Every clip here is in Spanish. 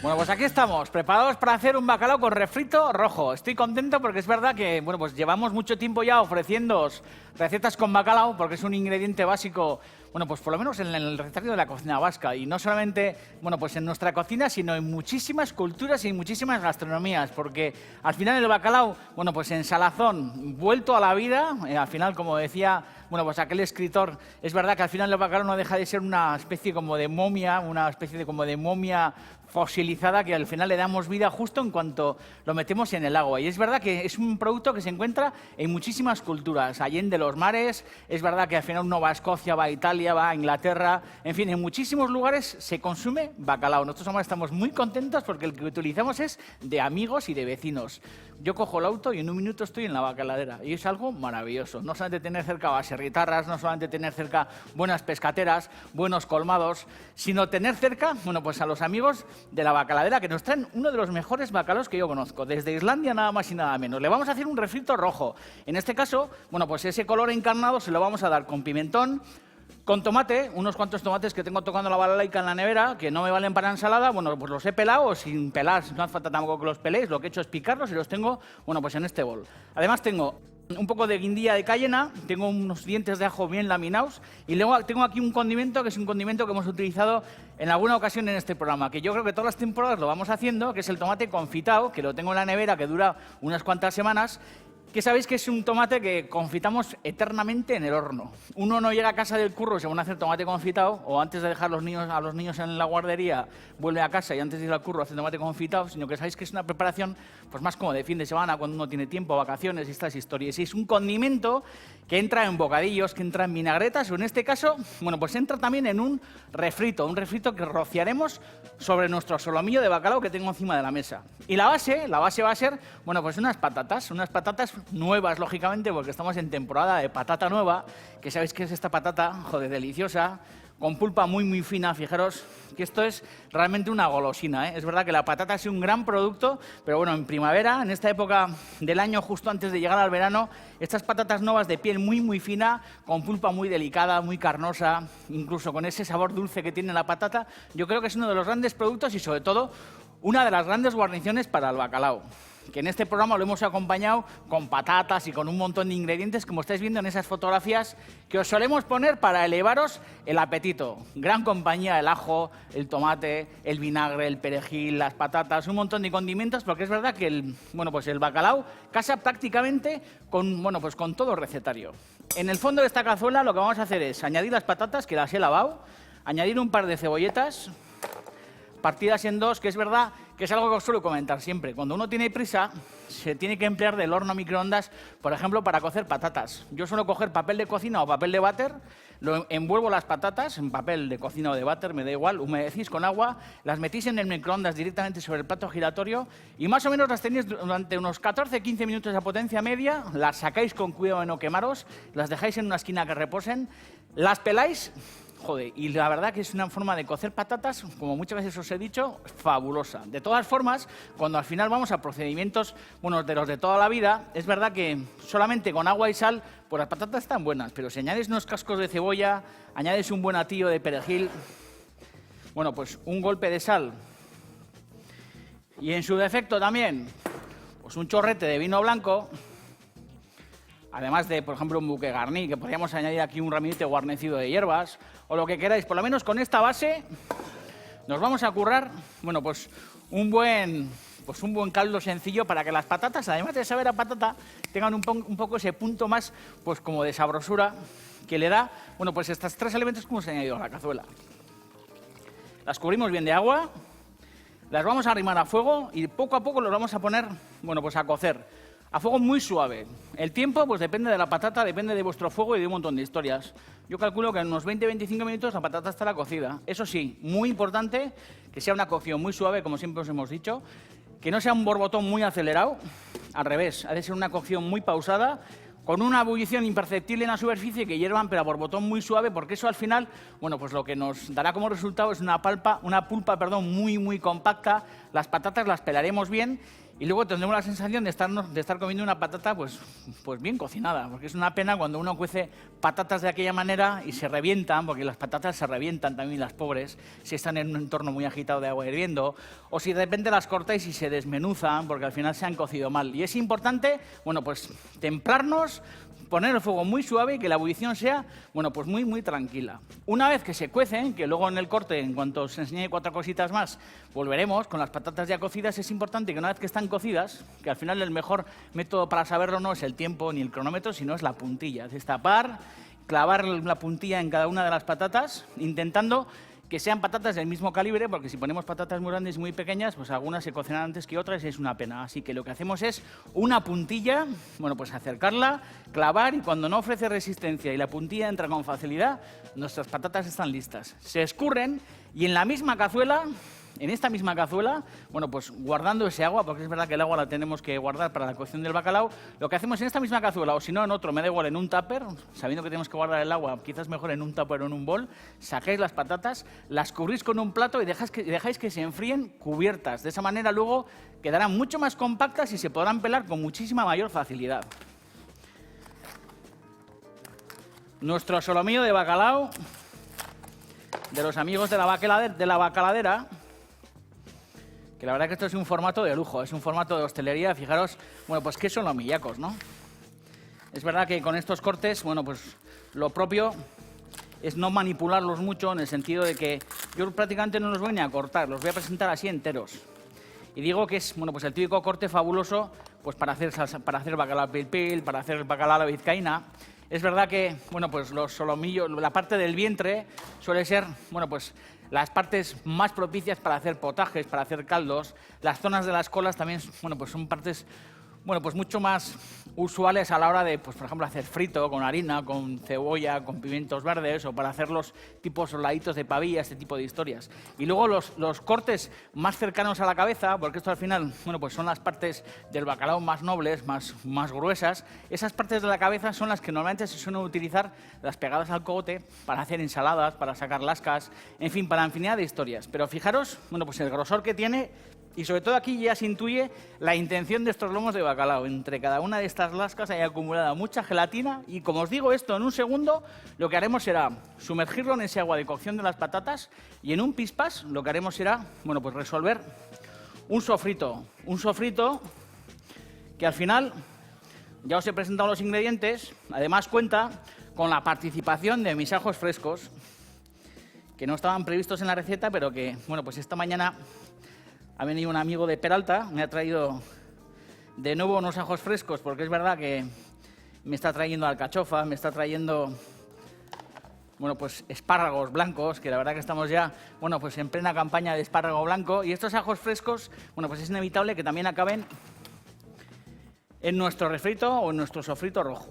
Bueno, pues aquí estamos, preparados para hacer un bacalao con refrito rojo. Estoy contento porque es verdad que, bueno, pues llevamos mucho tiempo ya ofreciéndoos recetas con bacalao porque es un ingrediente básico, bueno, pues por lo menos en el recetario de la cocina vasca. Y no solamente, bueno, pues en nuestra cocina, sino en muchísimas culturas y en muchísimas gastronomías. Porque al final el bacalao, bueno, pues en salazón, vuelto a la vida, al final, como decía, bueno, pues aquel escritor, es verdad que al final el bacalao no deja de ser una especie como de momia, una especie de como de momia fosilizada que al final le damos vida justo en cuanto lo metemos en el agua. Y es verdad que es un producto que se encuentra en muchísimas culturas, allende los mares, es verdad que al final uno va a Escocia, va a Italia, va a Inglaterra, en fin, en muchísimos lugares se consume bacalao. Nosotros además estamos muy contentos porque el que utilizamos es de amigos y de vecinos. Yo cojo el auto y en un minuto estoy en la bacaladera y es algo maravilloso. No solamente tener cerca baserritarras, no solamente tener cerca buenas pescateras, buenos colmados, sino tener cerca, bueno, pues a los amigos de la bacaladera que nos traen uno de los mejores bacalaos que yo conozco, desde Islandia nada más y nada menos. Le vamos a hacer un refrito rojo. En este caso, bueno, pues ese color encarnado se lo vamos a dar con pimentón, con tomate, unos cuantos tomates que tengo tocando la balalaica en la nevera, que no me valen para ensalada, bueno, pues los he pelado o sin pelar, no hace falta tampoco que los peléis, lo que he hecho es picarlos y los tengo, bueno, pues en este bol. Además tengo un poco de guindilla de cayena, tengo unos dientes de ajo bien laminados y luego tengo aquí un condimento que es un condimento que hemos utilizado en alguna ocasión en este programa, que yo creo que todas las temporadas lo vamos haciendo, que es el tomate confitado, que lo tengo en la nevera, que dura unas cuantas semanas, que sabéis que es un tomate que confitamos eternamente en el horno. Uno no llega a casa del curro según hacer tomate confitado, o antes de dejar a los niños en la guardería, vuelve a casa y antes de ir al curro hace tomate confitado, sino que sabéis que es una preparación pues más como de fin de semana, cuando uno tiene tiempo, vacaciones y estas historias. Y es un condimento que entra en bocadillos, que entra en vinagretas, o en este caso, bueno, pues entra también en un refrito que rociaremos sobre nuestro solomillo de bacalao que tengo encima de la mesa. Y la base va a ser, bueno, pues unas patatas nuevas, lógicamente, porque estamos en temporada de patata nueva, que sabéis que es esta patata, joder, deliciosa, con pulpa muy, muy fina. Fijaros que esto es realmente una golosina, ¿eh? Es verdad que la patata es un gran producto, pero bueno, en primavera, en esta época del año, justo antes de llegar al verano, estas patatas nuevas de piel muy, muy fina, con pulpa muy delicada, muy carnosa, incluso con ese sabor dulce que tiene la patata, yo creo que es uno de los grandes productos y, sobre todo, una de las grandes guarniciones para el bacalao, que en este programa lo hemos acompañado con patatas y con un montón de ingredientes, como estáis viendo en esas fotografías que os solemos poner para elevaros el apetito. Gran compañía el ajo, el tomate, el vinagre, el perejil, las patatas, un montón de condimentos, porque es verdad que el bacalao casa prácticamente con, bueno, pues con todo recetario. En el fondo de esta cazuela lo que vamos a hacer es añadir las patatas, que las he lavado, añadir un par de cebolletas partidas en dos, que es verdad que es algo que os suelo comentar siempre. Cuando uno tiene prisa, se tiene que emplear del horno a microondas, por ejemplo, para cocer patatas. Yo suelo coger papel de cocina o papel de váter, lo envuelvo las patatas en papel de cocina o de váter, me da igual, humedecís con agua, las metís en el microondas directamente sobre el plato giratorio y más o menos las tenéis durante unos 14-15 minutos a potencia media, las sacáis con cuidado de no quemaros, las dejáis en una esquina que reposen, las peláis. Joder, y la verdad que es una forma de cocer patatas, como muchas veces os he dicho, fabulosa. De todas formas, cuando al final vamos a procedimientos, bueno, de los de toda la vida, es verdad que solamente con agua y sal, pues las patatas están buenas, pero si añades unos cascos de cebolla, añades un buen atillo de perejil, bueno, pues un golpe de sal. Y en su defecto también, pues un chorrete de vino blanco, además de, por ejemplo, un bouquet garni, que podríamos añadir aquí un ramillete guarnecido de hierbas, o lo que queráis. Por lo menos con esta base nos vamos a currar, bueno, pues un buen caldo sencillo para que las patatas, además de saber a patata, tengan un poco ese punto más, pues como de sabrosura, que le da, bueno, pues estos tres elementos que hemos añadido a la cazuela. Las cubrimos bien de agua, las vamos a arrimar a fuego y poco a poco los vamos a poner, bueno, pues a cocer. A fuego muy suave. El tiempo, pues depende de la patata, depende de vuestro fuego y de un montón de historias. Yo calculo que en unos 20-25 minutos la patata estará cocida. Eso sí, muy importante que sea una cocción muy suave, como siempre os hemos dicho, que no sea un borbotón muy acelerado, al revés, ha de ser una cocción muy pausada, con una ebullición imperceptible en la superficie que hiervan, pero a borbotón muy suave, porque eso al final, bueno, pues lo que nos dará como resultado es una pulpa muy, muy compacta. Las patatas las pelaremos bien Y luego tendremos la sensación de estar comiendo una patata pues bien cocinada, porque es una pena cuando uno cuece patatas de aquella manera y se revientan, porque las patatas se revientan también las pobres, si están en un entorno muy agitado de agua hirviendo, o si de repente las cortáis y se desmenuzan, porque al final se han cocido mal. Y es importante, bueno, pues templarnos, poner el fuego muy suave y que la ebullición sea, bueno, pues muy tranquila. Una vez que se cuecen, que luego en el corte, en cuanto os enseñe 4 cositas más, volveremos con las patatas ya cocidas, es importante que una vez que están cocidas, que al final el mejor método para saberlo no es el tiempo ni el cronómetro, sino es la puntilla. Es destapar, clavar la puntilla en cada una de las patatas, intentando que sean patatas del mismo calibre, porque si ponemos patatas muy grandes y muy pequeñas, pues algunas se cocerán antes que otras y es una pena. Así que lo que hacemos es una puntilla, bueno, pues acercarla, clavar y cuando no ofrece resistencia y la puntilla entra con facilidad, nuestras patatas están listas. Se escurren y en la misma cazuela, en esta misma cazuela, bueno, pues guardando ese agua, porque es verdad que el agua la tenemos que guardar para la cocción del bacalao, lo que hacemos en esta misma cazuela, o si no en otro, me da igual, en un tupper, sabiendo que tenemos que guardar el agua, quizás mejor en un tupper o en un bol, sacáis las patatas, las cubrís con un plato y dejáis que se enfríen cubiertas. De esa manera luego quedarán mucho más compactas y se podrán pelar con muchísima mayor facilidad. Nuestro solomillo de bacalao, de los amigos de la bacaladera, que la verdad que esto es un formato de lujo, es un formato de hostelería. Fijaros, bueno, pues qué solomillacos, ¿no? Es verdad que con estos cortes, bueno, pues lo propio es no manipularlos mucho, en el sentido de que yo prácticamente no los voy ni a cortar, los voy a presentar así enteros. Y digo que es, bueno, pues el típico corte fabuloso pues para hacer bacalao pil pil, para hacer bacalao a la vizcaína. Es verdad que, bueno, pues los solomillos, la parte del vientre suele ser, bueno, pues las partes más propicias para hacer potajes, para hacer caldos. Las zonas de las colas también, bueno, pues son partes, bueno, pues mucho más usuales a la hora de, pues por ejemplo, hacer frito con harina, con cebolla, con pimientos verdes, o para hacer los tipos soldaditos de pavilla, este tipo de historias. Y luego los cortes más cercanos a la cabeza, porque esto al final, bueno, pues son las partes del bacalao más nobles, más gruesas. Esas partes de la cabeza son las que normalmente se suelen utilizar, las pegadas al cogote, para hacer ensaladas, para sacar lascas, en fin, para infinidad de historias. Pero fijaros, bueno, pues el grosor que tiene. Y sobre todo aquí ya se intuye la intención de estos lomos de bacalao. Entre cada una de estas lascas hay acumulada mucha gelatina y, como os digo esto, en un segundo lo que haremos será sumergirlo en ese agua de cocción de las patatas y en un pispás lo que haremos será, bueno, pues resolver un sofrito. Un sofrito que al final, ya os he presentado los ingredientes, además cuenta con la participación de mis ajos frescos, que no estaban previstos en la receta, pero que, bueno, pues esta mañana ha venido un amigo de Peralta, me ha traído de nuevo unos ajos frescos, porque es verdad que me está trayendo alcachofa, me está trayendo, bueno, pues espárragos blancos, que la verdad que estamos ya, bueno, pues en plena campaña de espárrago blanco, y estos ajos frescos, bueno, pues es inevitable que también acaben en nuestro refrito o en nuestro sofrito rojo.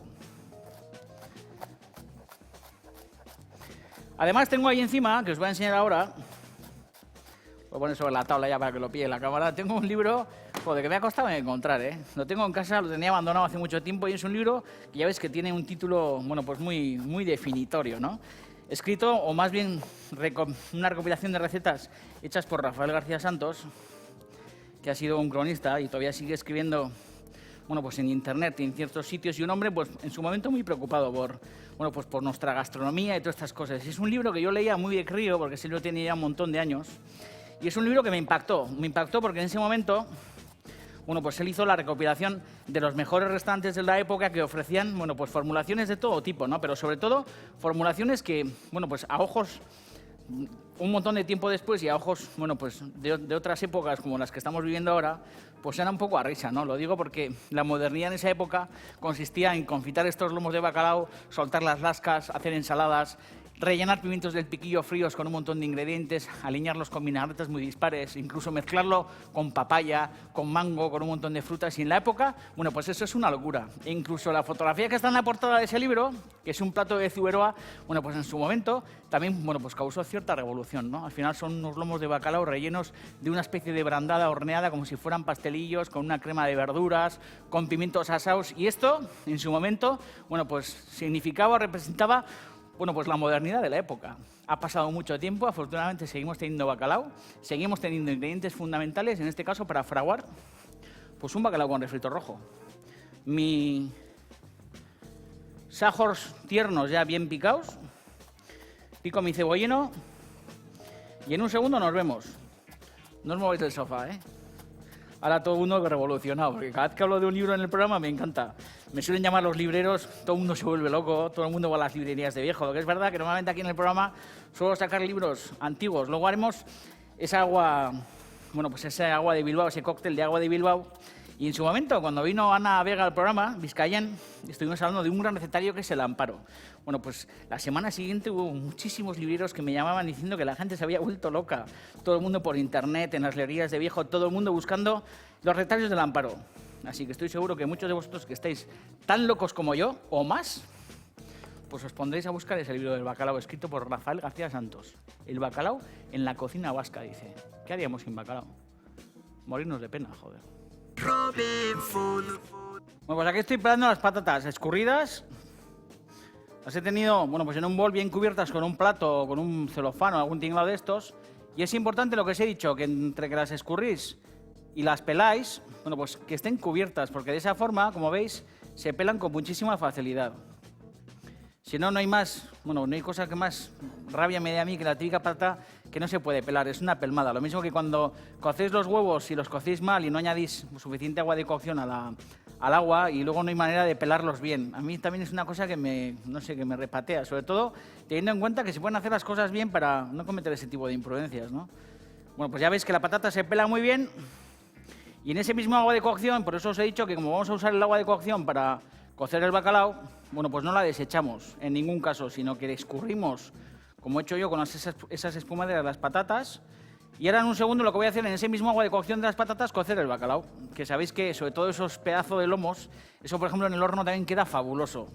Además tengo ahí encima, que os voy a enseñar ahora, lo poner sobre la tabla ya para que lo pille la cámara. Tengo un libro, joder, que me ha costado encontrar, ¿eh? Lo tengo en casa, lo tenía abandonado hace mucho tiempo y es un libro que ya veis que tiene un título, bueno, pues muy definitorio, ¿no? Escrito, o más bien una recopilación de recetas hechas por Rafael García Santos, que ha sido un cronista y todavía sigue escribiendo, bueno, pues en internet, en ciertos sitios, y un hombre, pues en su momento muy preocupado por, bueno, pues por nuestra gastronomía y todas estas cosas. Es un libro que yo leía muy de crío, porque ese libro tiene ya un montón de años. Y es un libro que me impactó porque en ese momento, bueno, pues él hizo la recopilación de los mejores restaurantes de la época que ofrecían, bueno, pues formulaciones de todo tipo, ¿no? Pero sobre todo formulaciones que, bueno, pues a ojos, un montón de tiempo después y a ojos, bueno, pues de otras épocas como las que estamos viviendo ahora, pues era un poco a risa, ¿no? Lo digo porque la modernidad en esa época consistía en confitar estos lomos de bacalao, soltar las lascas, hacer ensaladas, rellenar pimientos del piquillo fríos con un montón de ingredientes, alinearlos con vinagretas muy dispares, incluso mezclarlo con papaya, con mango, con un montón de frutas. Y en la época, bueno, pues eso es una locura. E incluso la fotografía que está en la portada de ese libro, que es un plato de Zuberoa, bueno, pues en su momento también, bueno, pues causó cierta revolución, ¿no? Al final son unos lomos de bacalao rellenos de una especie de brandada horneada, como si fueran pastelillos, con una crema de verduras, con pimientos asados. Y esto, en su momento, bueno, pues significaba, representaba, bueno, pues la modernidad de la época. Ha pasado mucho tiempo, afortunadamente seguimos teniendo bacalao, seguimos teniendo ingredientes fundamentales, en este caso para fraguar Pues un bacalao con refrito rojo. Mi sajors tiernos ya bien picados. Pico mi cebollino. Y en un segundo nos vemos. No os mováis del sofá, ¿eh? Ahora todo el mundo revolucionado, porque cada vez que hablo de un libro en el programa me encanta. Me suelen llamar los libreros, todo el mundo se vuelve loco, todo el mundo va a las librerías de viejo. Lo que es verdad que normalmente aquí en el programa suelo sacar libros antiguos. Luego haremos esa agua, bueno, pues esa agua de Bilbao, ese cóctel de agua de Bilbao. Y en su momento, cuando vino Ana Vega al programa, Vizcayán, estuvimos hablando de un gran recetario que es el amparo. Bueno, pues la semana siguiente hubo muchísimos libreros que me llamaban diciendo que la gente se había vuelto loca. Todo el mundo por internet, en las librerías de viejo, todo el mundo buscando los recetarios del amparo. Así que estoy seguro que muchos de vosotros que estáis tan locos como yo, o más, pues os pondréis a buscar ese libro del bacalao escrito por Rafael García Santos. El bacalao en la cocina vasca, dice. ¿Qué haríamos sin bacalao? Morirnos de pena, joder. Bueno, pues aquí estoy pelando las patatas escurridas. Las he tenido, bueno, pues en un bol bien cubiertas con un plato o con un celofán o algún tinglado de estos. Y es importante lo que os he dicho, que entre que las escurrís y las peláis, bueno, pues que estén cubiertas, porque de esa forma, como veis, se pelan con muchísima facilidad. Si no, no hay más, bueno, no hay cosa que más rabia me dé a mí que la típica patata que no se puede pelar, es una pelmada. Lo mismo que cuando cocéis los huevos, si los cocéis mal y no añadís suficiente agua de cocción al agua y luego no hay manera de pelarlos bien. A mí también es una cosa que no sé, que me repatea, sobre todo teniendo en cuenta que se pueden hacer las cosas bien para no cometer ese tipo de imprudencias, ¿no? Bueno, pues ya veis que la patata se pela muy bien y en ese mismo agua de cocción, por eso os he dicho que como vamos a usar el agua de cocción para cocer el bacalao, bueno, pues no la desechamos en ningún caso, sino que escurrimos, como he hecho yo con esas espumas de las patatas. Y ahora en un segundo lo que voy a hacer en ese mismo agua de cocción de las patatas, cocer el bacalao. Que sabéis que sobre todo esos pedazos de lomos, eso por ejemplo en el horno también queda fabuloso.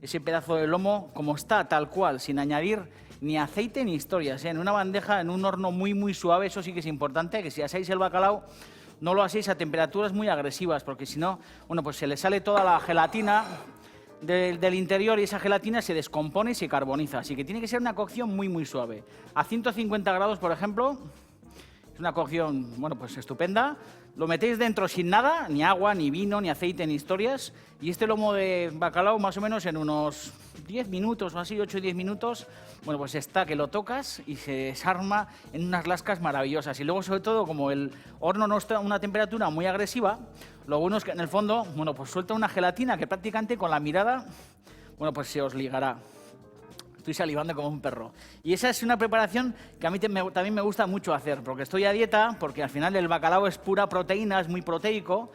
Ese pedazo de lomo como está, tal cual, sin añadir ni aceite ni historias, ¿eh? En una bandeja, en un horno muy muy suave, eso sí que es importante, que si asáis el bacalao no lo hacéis a temperaturas muy agresivas, porque si no, bueno, pues se le sale toda la gelatina del interior y esa gelatina se descompone y se carboniza. Así que tiene que ser una cocción muy, muy suave. A 150 grados, por ejemplo, es una cocción, bueno, pues estupenda. Lo metéis dentro sin nada, ni agua, ni vino, ni aceite, ni historias. Y este lomo de bacalao, más o menos en unos 10 minutos o así, 8 o 10 minutos, bueno, pues está que lo tocas y se desarma en unas lascas maravillosas. Y luego, sobre todo, como el horno no está a una temperatura muy agresiva, lo bueno es que en el fondo, bueno, pues suelta una gelatina que prácticamente con la mirada, bueno, pues se os ligará. Estoy salivando como un perro. Y esa es una preparación que a mí también me gusta mucho hacer, porque estoy a dieta, porque al final el bacalao es pura proteína, es muy proteico.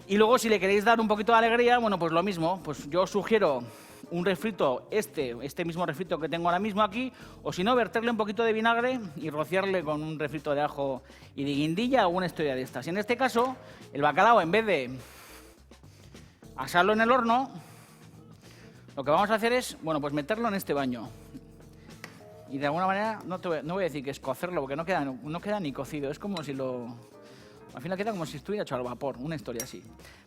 Y luego, si le queréis dar un poquito de alegría, bueno, pues lo mismo. Pues yo os sugiero un refrito, este mismo refrito que tengo ahora mismo aquí, o si no, verterle un poquito de vinagre y rociarle con un refrito de ajo y de guindilla o una historia de estas. Y en este caso, el bacalao, en vez de asarlo en el horno, lo que vamos a hacer es, bueno, pues meterlo en este baño. Y de alguna manera, no voy a decir que es cocerlo, porque no queda ni cocido. Es como si al final queda como si estuviera hecho al vapor, una historia así.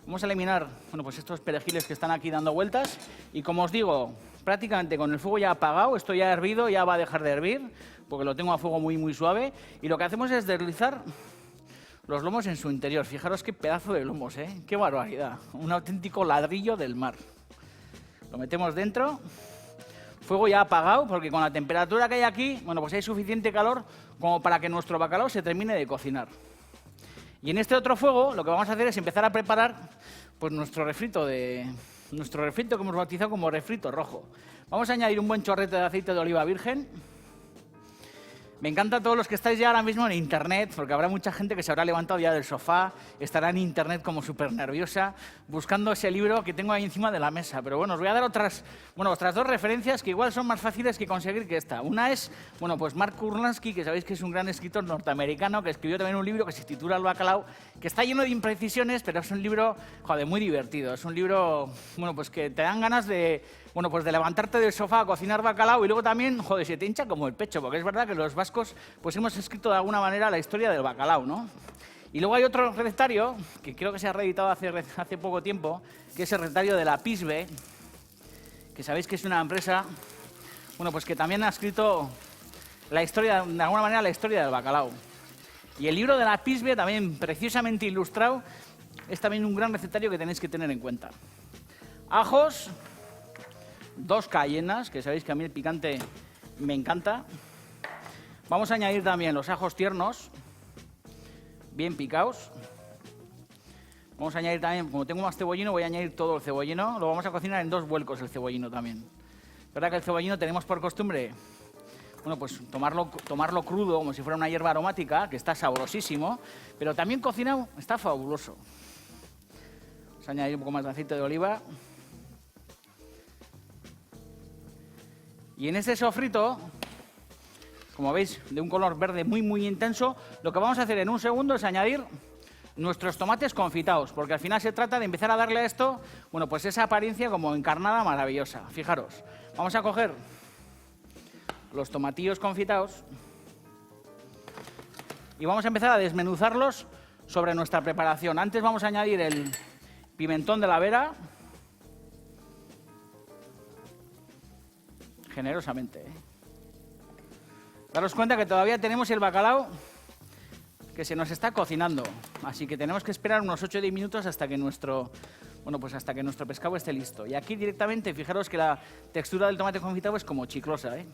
Vamos a eliminar, bueno, pues estos perejiles que están aquí dando vueltas. Y como os digo, prácticamente con el fuego ya apagado, esto ya ha hervido, ya va a dejar de hervir, porque lo tengo a fuego muy, muy suave. Y lo que hacemos es deslizar los lomos en su interior. Fijaros qué pedazo de lomos, ¿eh? Qué barbaridad. Un auténtico ladrillo del mar. Lo metemos dentro, fuego ya apagado, porque con la temperatura que hay aquí, bueno, pues hay suficiente calor como para que nuestro bacalao se termine de cocinar. Y en este otro fuego lo que vamos a hacer es empezar a preparar pues nuestro refrito que hemos bautizado como refrito rojo. Vamos a añadir un buen chorrete de aceite de oliva virgen. Me encanta a todos los que estáis ya ahora mismo en internet, porque habrá mucha gente que se habrá levantado ya del sofá, estará en internet como súper nerviosa, buscando ese libro que tengo ahí encima de la mesa. Pero bueno, os voy a dar otras dos referencias que igual son más fáciles que conseguir que esta. Una es, bueno, pues Mark Kurlansky, que sabéis que es un gran escritor norteamericano, que escribió también un libro que se titula El bacalao, que está lleno de imprecisiones, pero es un libro, joder, muy divertido. Es un libro, bueno, pues que te dan ganas de, bueno, pues de levantarte del sofá a cocinar bacalao y luego también, joder, se te hincha como el pecho, porque es verdad que los vascos pues hemos escrito de alguna manera la historia del bacalao, ¿no? Y luego hay otro recetario, que creo que se ha reeditado hace poco tiempo, que es el recetario de la Pisbe, que sabéis que es una empresa, bueno, pues que también ha escrito la historia, de alguna manera, la historia del bacalao. Y el libro de la Pisbe, también preciosamente ilustrado, es también un gran recetario que tenéis que tener en cuenta. Ajos, 2 cayenas, que sabéis que a mí el picante me encanta. Vamos a añadir también los ajos tiernos, bien picados. Vamos a añadir también, como tengo más cebollino, voy a añadir todo el cebollino. Lo vamos a cocinar en 2 vuelcos el cebollino también. ¿Verdad que el cebollino tenemos por costumbre, bueno, pues tomarlo crudo, como si fuera una hierba aromática, que está sabrosísimo, pero también cocinado está fabuloso. Vamos a añadir un poco más de aceite de oliva. Y en este sofrito, como veis, de un color verde muy intenso, lo que vamos a hacer en un segundo es añadir nuestros tomates confitados, porque al final se trata de empezar a darle a esto, bueno, pues esa apariencia como encarnada maravillosa. Fijaros, vamos a coger los tomatillos confitados y vamos a empezar a desmenuzarlos sobre nuestra preparación. Antes vamos a añadir el pimentón de la Vera, generosamente, ¿eh? Daros cuenta que todavía tenemos el bacalao que se nos está cocinando, así que tenemos que esperar unos 8 o 10 minutos hasta que nuestro pescado esté listo. Y aquí directamente, fijaros que la textura del tomate confitado es como chiclosa, ¿eh?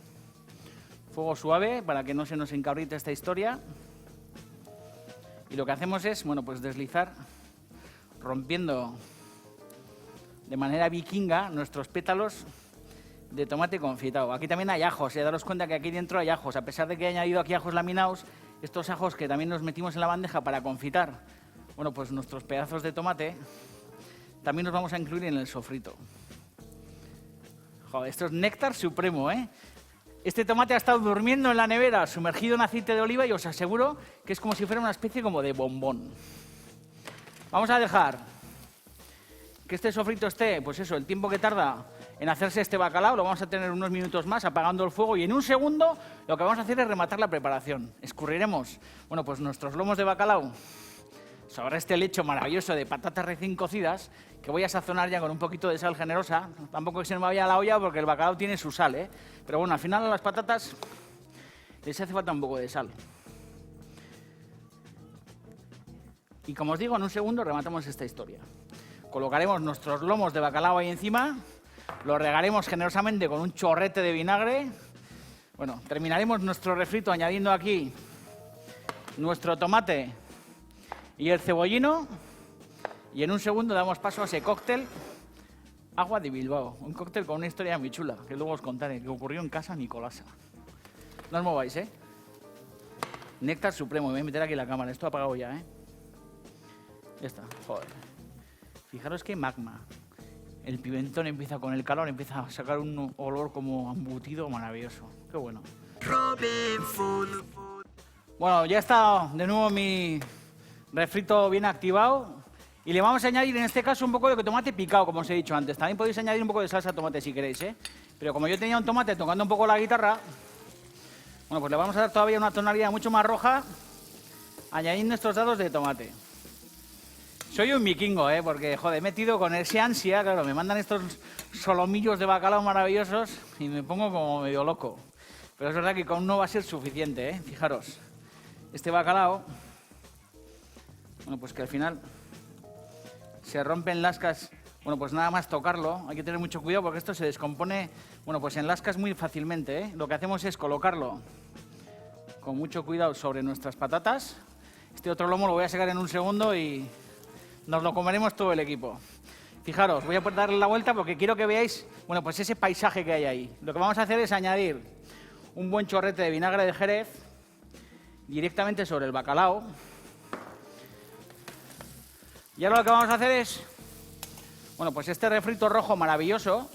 Fuego suave para que no se nos encabrite esta historia. Y lo que hacemos es, bueno, pues deslizar, rompiendo de manera vikinga nuestros pétalos de tomate confitado. Aquí también hay ajos, daros cuenta que aquí dentro hay ajos, a pesar de que he añadido aquí ajos laminados, estos ajos que también nos metimos en la bandeja para confitar, bueno, pues nuestros pedazos de tomate, también los vamos a incluir en el sofrito. Joder, esto es néctar supremo, ¿eh? Este tomate ha estado durmiendo en la nevera, sumergido en aceite de oliva, y os aseguro que es como si fuera una especie como de bombón. Vamos a dejar que este sofrito esté, pues eso, el tiempo que tarda en hacerse este bacalao, lo vamos a tener unos minutos más apagando el fuego, y en un segundo lo que vamos a hacer es rematar la preparación. Escurriremos, bueno, pues nuestros lomos de bacalao sobre este lecho maravilloso de patatas recién cocidas, que voy a sazonar ya con un poquito de sal generosa. Tampoco que se me vaya a la olla porque el bacalao tiene su sal, ¿eh? Pero bueno, al final a las patatas les hace falta un poco de sal. Y como os digo, en un segundo rematamos esta historia. Colocaremos nuestros lomos de bacalao ahí encima, lo regaremos generosamente con un chorrete de vinagre. Bueno, terminaremos nuestro refrito añadiendo aquí nuestro tomate y el cebollino, y en un segundo damos paso a ese cóctel Agua de Bilbao, un cóctel con una historia muy chula, que luego os contaré, que ocurrió en casa Nicolasa. No os mováis, ¿eh? Néctar supremo, me voy a meter aquí la cámara, esto ha apagado ya, ¿eh? Ya está, joder. Fijaros que magma. El pimentón empieza con el calor, empieza a sacar un olor como embutido maravilloso. Qué bueno. Bueno, ya está de nuevo mi refrito bien activado. Y le vamos a añadir en este caso un poco de tomate picado, como os he dicho antes. También podéis añadir un poco de salsa de tomate si queréis, ¿eh? Pero como yo tenía un tomate tocando un poco la guitarra, bueno, pues le vamos a dar todavía una tonalidad mucho más roja, añadiendo estos dados de tomate. Soy un vikingo, ¿eh? Porque, joder, he metido con ese ansia, claro, me mandan estos solomillos de bacalao maravillosos y me pongo como medio loco. Pero es verdad que con uno va a ser suficiente, ¿eh? Fijaros, este bacalao, bueno, pues que al final se rompen lascas, bueno, pues nada más tocarlo, hay que tener mucho cuidado porque esto se descompone, bueno, pues en lascas muy fácilmente, ¿eh? Lo que hacemos es colocarlo con mucho cuidado sobre nuestras patatas. Este otro lomo lo voy a sacar en un segundo y nos lo comeremos todo el equipo. Fijaros, voy a darle la vuelta porque quiero que veáis, bueno, pues ese paisaje que hay ahí. Lo que vamos a hacer es añadir un buen chorrete de vinagre de Jerez directamente sobre el bacalao. Y ahora lo que vamos a hacer es, bueno, pues este refrito rojo maravilloso,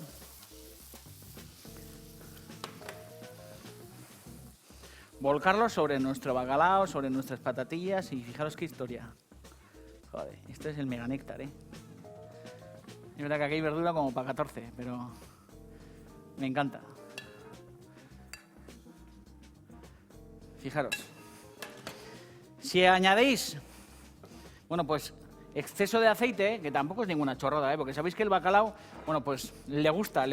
volcarlo sobre nuestro bacalao, sobre nuestras patatillas, y fijaros qué historia. Joder, este es el mega néctar, ¿eh? Es verdad que aquí hay verdura como para 14, pero me encanta. Fijaros. Si añadéis, bueno, pues exceso de aceite, que tampoco es ninguna chorrada, porque sabéis que el bacalao, bueno, pues le gusta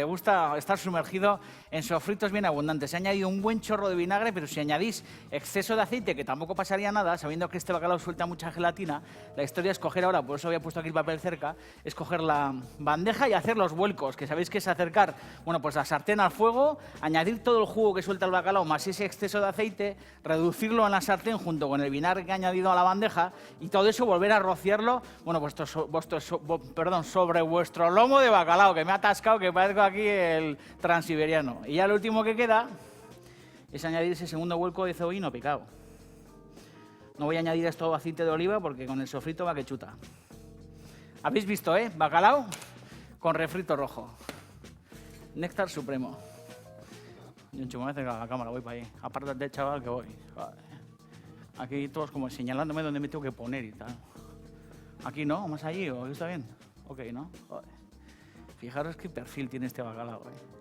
estar sumergido en sofritos bien abundantes. Se ha añadido un buen chorro de vinagre, pero si añadís exceso de aceite, que tampoco pasaría nada, sabiendo que este bacalao suelta mucha gelatina, la historia es coger ahora, por eso había puesto aquí el papel cerca, es coger la bandeja y hacer los vuelcos, que sabéis que es acercar, bueno, pues la sartén al fuego, añadir todo el jugo que suelta el bacalao más ese exceso de aceite, reducirlo en la sartén junto con el vinagre que ha añadido a la bandeja y todo eso volver a rociarlo, bueno, pues sobre vuestro lomo de bacalao, que me ha atascado, que parezco aquí el transiberiano. Y ya lo último que queda es añadir ese segundo vuelco de cebollino picado. No voy a añadir esto aceite de oliva porque con el sofrito va que chuta. Habéis visto, ¿eh? Bacalao con refrito rojo. Néctar supremo. Yo me voy a acercar a la cámara, voy para ahí. Apártate, chaval, que voy. Joder. Aquí todos como señalándome dónde me tengo que poner y tal. Aquí no, más allí, ¿o está bien? Ok, ¿no? Joder. Fijaros qué perfil tiene este bacalao, ¿eh?